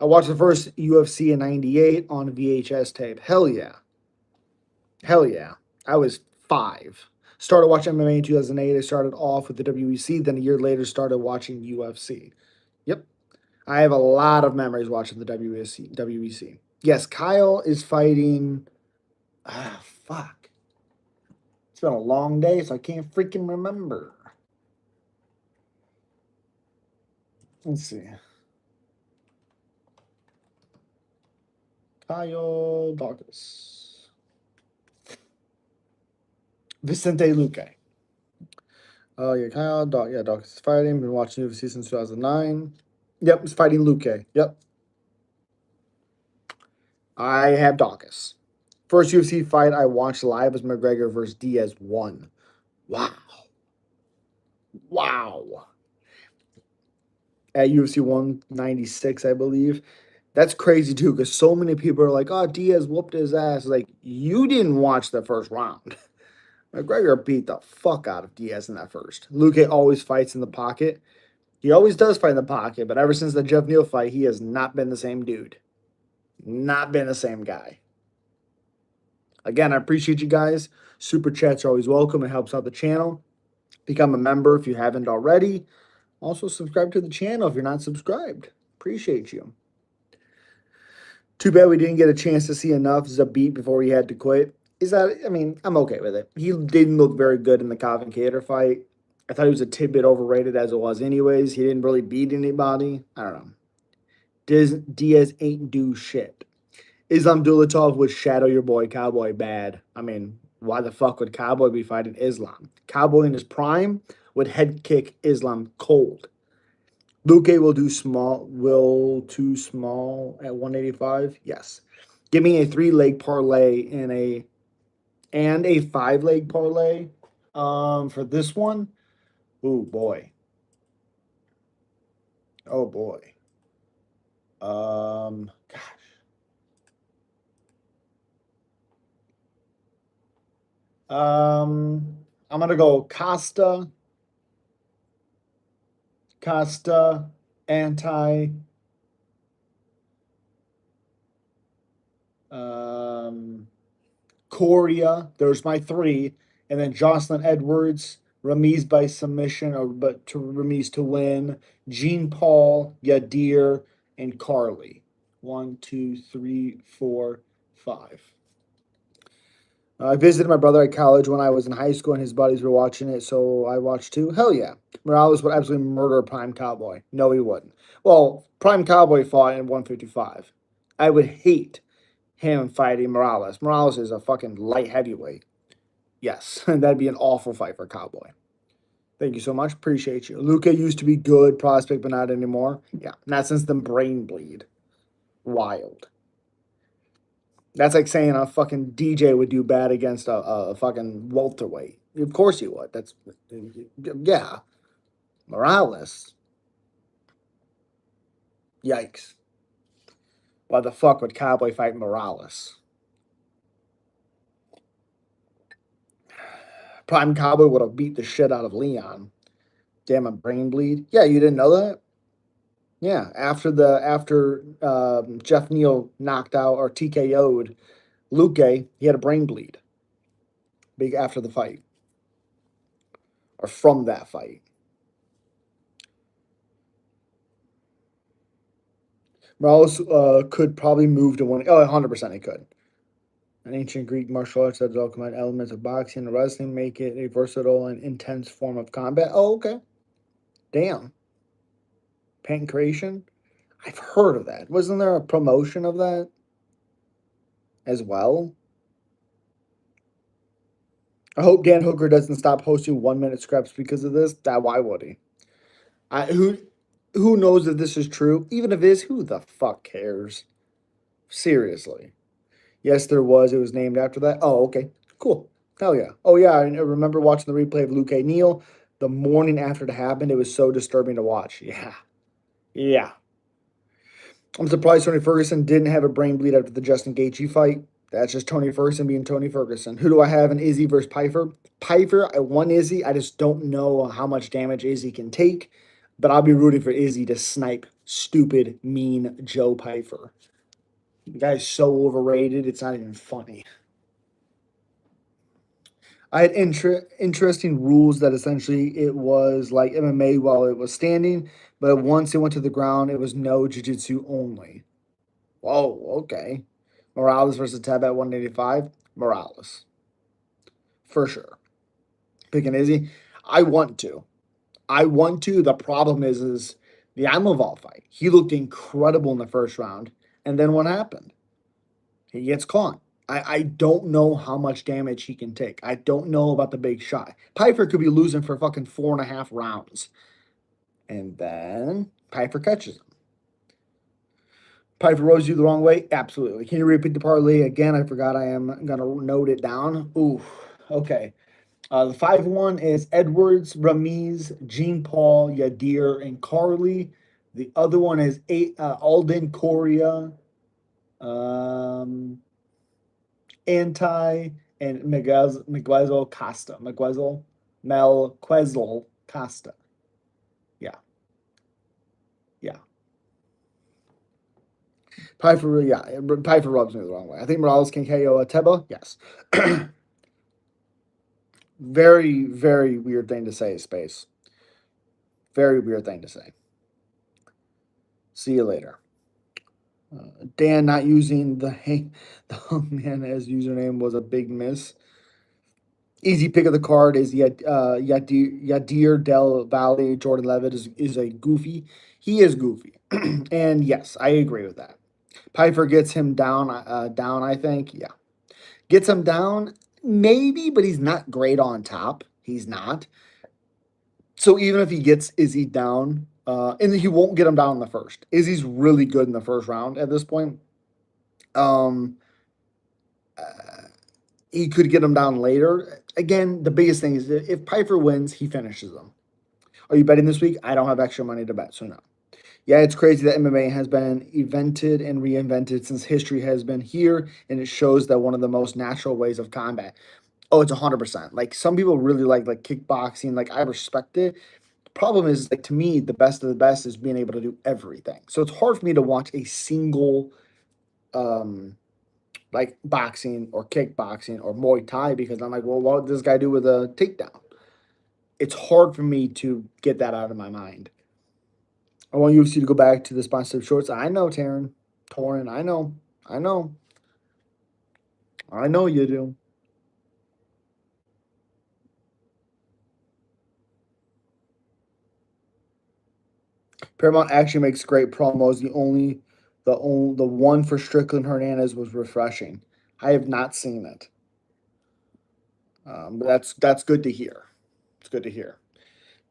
I watched the first UFC in 98 on VHS tape. Hell yeah. Hell yeah. I was 5. Started watching MMA in 2008. I started off with the WEC, then a year later started watching UFC. Yep. I have a lot of memories watching the WEC. Yes, Kyle is fighting. Fuck. It's been a long day, so I can't freaking remember. Let's see. Kyle Dawkins. Vicente Luque. Oh, yeah, Dawkins is fighting. Been watching UFC since 2009. Yep, he's fighting Luque. Yep. I have Dawkins. First UFC fight I watched live was McGregor versus Diaz 1. Wow. Wow. At UFC 196, I believe. That's crazy too, because so many people are like, "Oh, Diaz whooped his ass." Like, you didn't watch the first round. McGregor beat the fuck out of Diaz in that first. Luque always fights in the pocket. He always does fight in the pocket, but ever since the Jeff Neal fight, he has not been the same dude. Not been the same guy. Again, I appreciate you guys. Super chats are always welcome. It helps out the channel. Become a member if you haven't already. Also, subscribe to the channel if you're not subscribed. Appreciate you. Too bad we didn't get a chance to see enough Zabit before he had to quit. Is that, I mean, I'm okay with it. He didn't look very good in the Covin Cater fight. I thought he was a tidbit overrated as it was, anyways. He didn't really beat anybody. I don't know. Diaz ain't do shit. Islam Dulatov would shadow your boy Cowboy bad. I mean, why the fuck would Cowboy be fighting Islam? Cowboy in his prime would head kick Islam cold. Luque will too small at 185. Yes. Give me a 3-leg parlay and a 5-leg parlay. For this one. Oh boy. Oh boy. Gosh. I'm gonna go Costa, anti, um, Coria. There's my 3, and then Jocelyn Edwards, Ramiz by submission, or but to Ramiz to win. Jean Paul, Yadir, and Carly. 1, 2, 3, 4, 5. I visited my brother at college when I was in high school, and his buddies were watching it, so I watched too. Hell yeah. Morales would absolutely murder Prime Cowboy. No, he wouldn't. Well, Prime Cowboy fought in 155. I would hate him fighting Morales. Morales is a fucking light heavyweight. Yes, that'd be an awful fight for Cowboy. Thank you so much. Appreciate you. Luca used to be good prospect, but not anymore. Yeah, not since the brain bleed. Wild. That's like saying a fucking DJ would do bad against a fucking welterweight. Of course he would. That's yeah. Morales. Yikes. Why the fuck would Cowboy fight Morales? Prime Cowboy would have beat the shit out of Leon. Damn, a brain bleed. Yeah, you didn't know that? Yeah, after Jeff Neal knocked out or TKO'd Luque, he had a brain bleed. Big after the fight or from that fight. Morales could probably move to one. Oh, 100% he could. An ancient Greek martial arts that all combine elements of boxing and wrestling, make it a versatile and intense form of combat. Oh, okay. Damn. Pancration? I've heard of that. Wasn't there a promotion of that as well? I hope Dan Hooker doesn't stop hosting 1 minute scraps because of this. That why would he? I who knows if this is true? Even if it is, who the fuck cares? Seriously. Yes, there was. It was named after that. Oh, okay. Cool. Hell yeah. Oh, yeah. I remember watching the replay of Luke A. Neal the morning after it happened. It was so disturbing to watch. Yeah. Yeah. I'm surprised Tony Ferguson didn't have a brain bleed after the Justin Gaethje fight. That's just Tony Ferguson being Tony Ferguson. Who do I have in Izzy versus Piper? Piper, I won Izzy. I just don't know how much damage Izzy can take, but I'll be rooting for Izzy to snipe stupid, mean Joe Piper. The guy's so overrated, it's not even funny. I had interesting rules that essentially it was like MMA while it was standing, but once it went to the ground, it was no jiu-jitsu only. Whoa, okay. Morales versus Tab at 185. Morales, for sure. Picking Izzy. I want to. I want to. The problem is the Amoval fight. He looked incredible in the first round. And then what happened? He gets caught. I don't know how much damage he can take. I don't know about the big shot. Piper could be losing for fucking 4.5 rounds. And then Piper catches him. Piper rose you the wrong way? Absolutely. Can you repeat the parlay again? I forgot I am going to note it down. Ooh, okay. The 5-1 is Edwards, Ramiz, Jean Paul, Yadir, and Carly. The other one is Alden, Coria, um, Anti, and Miguel Costa. Melquezel Costa. Yeah, yeah. Piper rubs me the wrong way. I think Morales can KO Ateba. Yes. Very, very weird thing to say, Space. Very weird thing to say. See you later. Dan not using the man as username was a big miss. Easy pick of the card is Yadir Del Valle. Jordan Levitt is a goofy. He is goofy, and yes, I agree with that. Piper gets him down. Down. I think. Yeah, gets him down. Maybe, but he's not great on top. He's not. So even if he gets Izzy down, and he won't get him down in the first. Izzy's really good in the first round at this point. Um, uh, he could get him down later. Again, the biggest thing is that if Piper wins, he finishes them. Are you betting this week? I don't have extra money to bet, so no. Yeah, it's crazy that MMA has been invented and reinvented since history has been here, and it shows that one of the most natural ways of combat. Oh, it's 100%. Like some people really like kickboxing. Like I respect it. Problem is, like to me, the best of the best is being able to do everything. So it's hard for me to watch a single um like boxing or kickboxing or Muay Thai because I'm like, well, what did this guy do with a takedown? It's hard for me to get that out of my mind. I want UFC to go back to the sponsored shorts. I know, Torin, I know, I know you do. Paramount actually makes great promos. The one for Strickland Hernandez was refreshing. I have not seen it, but that's good to hear. It's good to hear.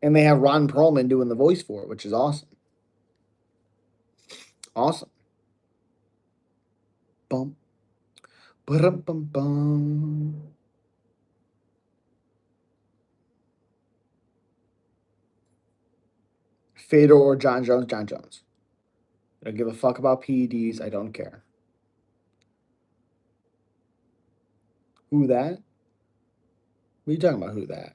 And they have Ron Perlman doing the voice for it, which is awesome. Awesome. Bum, bum, bum, bum. Fedor or John Jones? John Jones. I don't give a fuck about PEDs. I don't care. Who that? What are you talking about? Who that?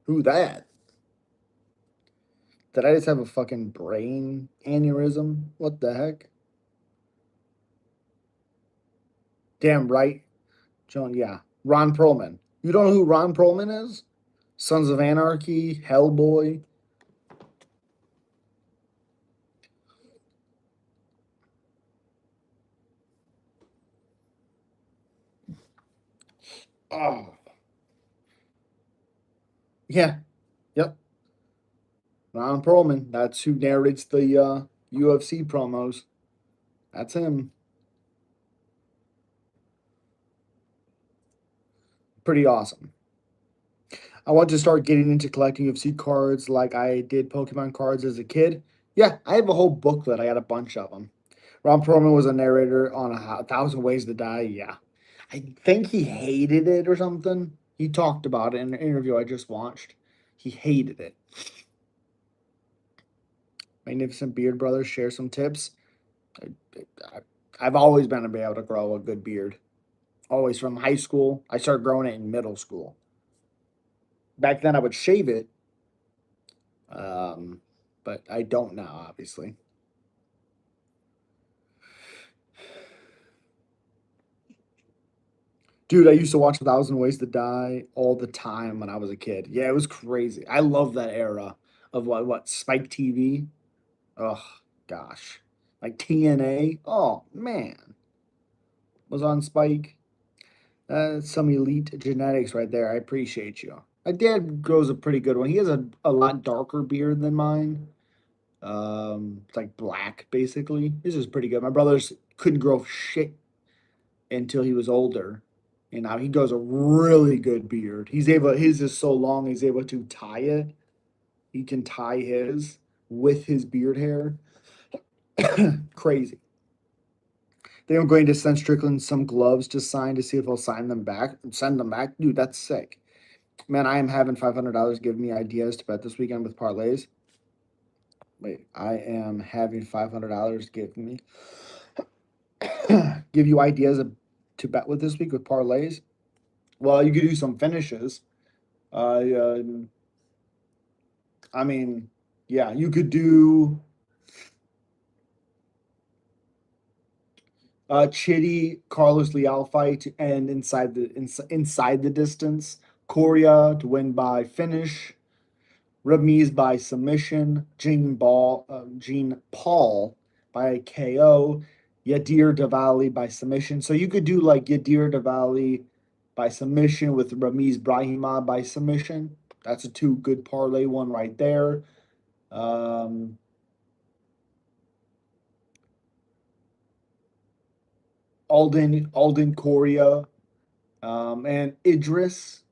Who that? Did I just have a fucking brain aneurysm? What the heck? Damn right. John, yeah. Ron Perlman. You don't know who Ron Perlman is? Sons of Anarchy, Hellboy. Oh, yeah. Yep. Ron Perlman. That's who narrates the UFC promos. That's him. Pretty awesome. I want to start getting into collecting UFC cards like I did Pokemon cards as a kid. Yeah, I have a whole booklet. I got a bunch of them. Ron Perlman was a narrator on a Thousand Ways to Die. Yeah, I think he hated it or something. He talked about it in an interview I just watched. He hated it. Magnificent Beard Brothers share some tips. I, I've always been able to grow a good beard. Always from high school. I started growing it in middle school. Back then, I would shave it, um, but I don't now, obviously. Dude, I used to watch A Thousand Ways to Die all the time when I was a kid. Yeah, it was crazy. I love that era of what Spike TV. Oh gosh, like TNA. Oh man, was on Spike. Some elite genetics right there. I appreciate you. My dad grows a pretty good one. He has a lot darker beard than mine. It's like black basically. This is pretty good. My brothers couldn't grow shit until he was older. And now he grows a really good beard. His is so long he's able to tie it. He can tie his with his beard hair. Crazy. They are going to send Strickland some gloves to sign to see if he'll sign them back. Send them back. Dude, that's sick. Man, I am having $500 give me ideas to bet this weekend with parlays. Wait, I am having $500 give you ideas to bet with this week with parlays. Well, you could do some finishes. Uh, I mean, yeah, you could do Chitty Carlos Leal fight to end inside the distance. Coria to win by finish. Ramiz by submission. Jean Paul by KO. Yadir Davali by submission. So you could do like Yadir Davali by submission with Ramiz Brahima by submission. That's a two good parlay one right there. Um, Alden Coria, and Idris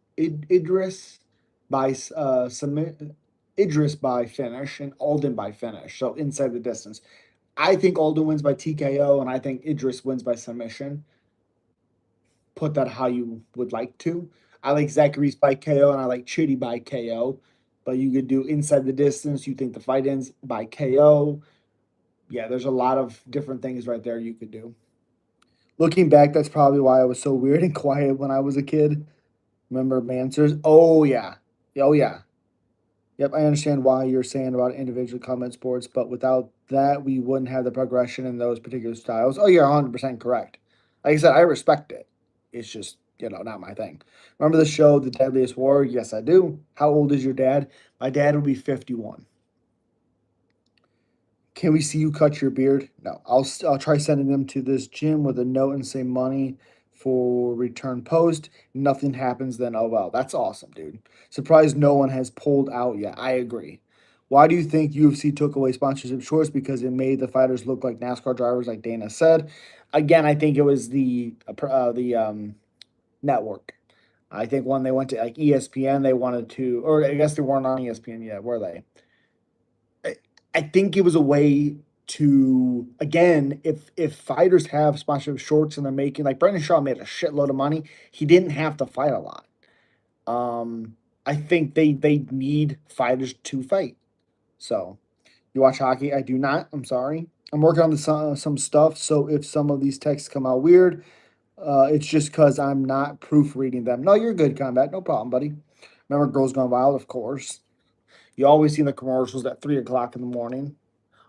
by submit Idris by finish and Alden by finish. So inside the distance. I think Alden wins by TKO and I think Idris wins by submission. Put that how you would like to. I like Zachary's by KO and I like Chitty by KO. But you could do inside the distance. You think the fight ends by KO. Yeah, there's a lot of different things right there you could do. Looking back, that's probably why I was so weird and quiet when I was a kid. Remember Mansers? Oh yeah. Oh yeah. Yep, I understand why you're saying about individual combat sports, but without that, we wouldn't have the progression in those particular styles. Oh, you're 100% correct. Like I said, I respect it. It's just, not my thing. Remember the show, The Deadliest War? Yes, I do. How old is your dad? My dad will be 51. Can we see you cut your beard? No, I'll try sending them to this gym with a note and say money for return post. Nothing happens, then oh well. That's awesome, dude. Surprised no one has pulled out yet. I agree. Why do you think UFC took away sponsorship shorts? Because it made the fighters look like NASCAR drivers, like Dana said. Again, I think it was the network. I think when they went to like ESPN, they wanted to, or I guess they weren't on ESPN yet, were they? I I think it was a way to again, if fighters have sponsorship shorts and they're making like Brendan Shaw made a shitload of money, he didn't have to fight a lot. I think they need fighters to fight. So you watch hockey? I do not. I'm sorry. I'm working on some stuff. So if some of these texts come out weird, it's just because I'm not proofreading them. No, you're good, combat. No problem, buddy. Remember Girls Gone Wild? Of course. You always see the commercials at 3 o'clock in the morning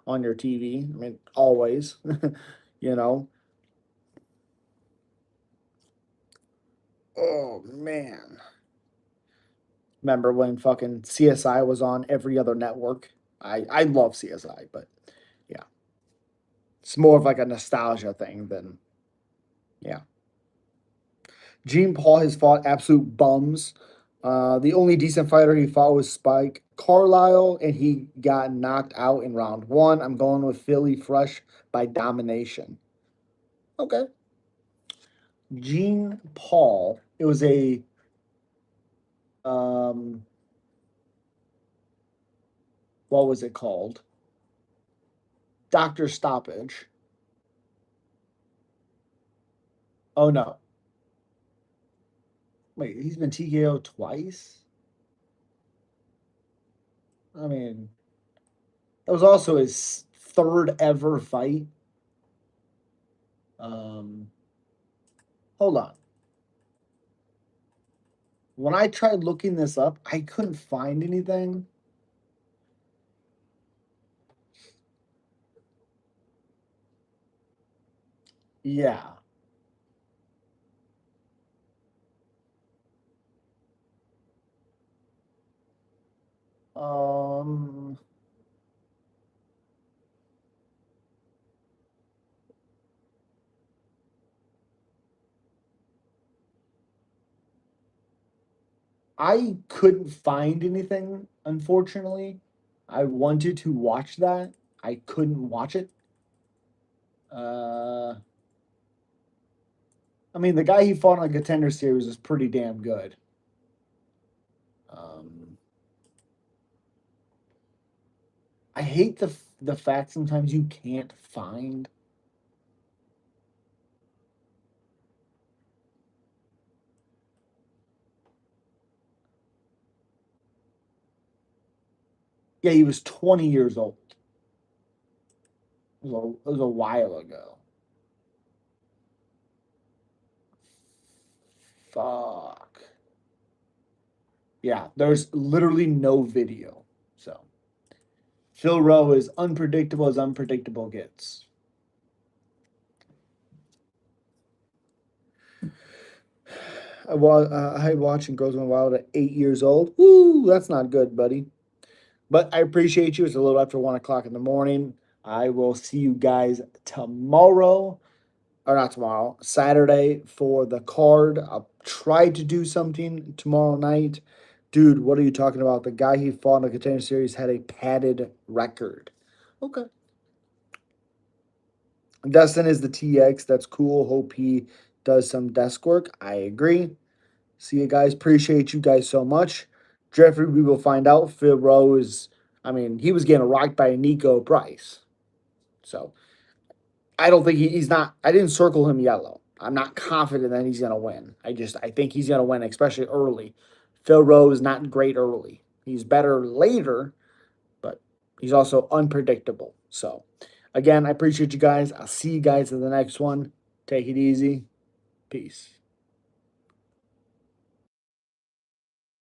on your TV. I mean, always, you know. Oh man. Remember when fucking CSI was on every other network? I love CSI, but yeah. It's more of like a nostalgia thing than yeah. Gene Paul has fought absolute bums. The only decent fighter he fought was Spike Carlisle, and he got knocked out in round one. I'm going with Philly Fresh by domination. Okay. Gene Paul. It was a Um, what was it called? Doctor Stoppage. Oh no, wait, he's been TKO twice. I mean, that was also his third ever fight. Um, hold on. When I tried looking this up, I couldn't find anything. Yeah. Um, I couldn't find anything, unfortunately. I wanted to watch that. I couldn't watch it. Uh, I mean, the guy he fought on the Contender Series is pretty damn good. Um, I hate the fact sometimes you can't find. Yeah, he was 20 years old. It was a while ago. Fuck. Yeah, there's literally no video. So Phil Rowe is unpredictable as unpredictable gets. I had watching Girls Gone Wild at 8 years old. Woo, that's not good, buddy. But I appreciate you. It's a little after 1 o'clock in the morning. I will see you guys tomorrow, or not tomorrow, Saturday for the card. I'll try to do something tomorrow night. Dude, what are you talking about? The guy he fought in the Contender Series had a padded record. Okay. Dustin is the TX. That's cool. Hope he does some desk work. I agree. See you guys. Appreciate you guys so much. Jeffrey, we will find out. Phil Rose, I mean, he was getting rocked by Nico Price. So I don't think he's not. I didn't circle him yellow. I'm not confident that he's going to win. I think he's going to win, especially early. Phil Rose is not great early. He's better later, but he's also unpredictable. So, again, I appreciate you guys. I'll see you guys in the next one. Take it easy. Peace.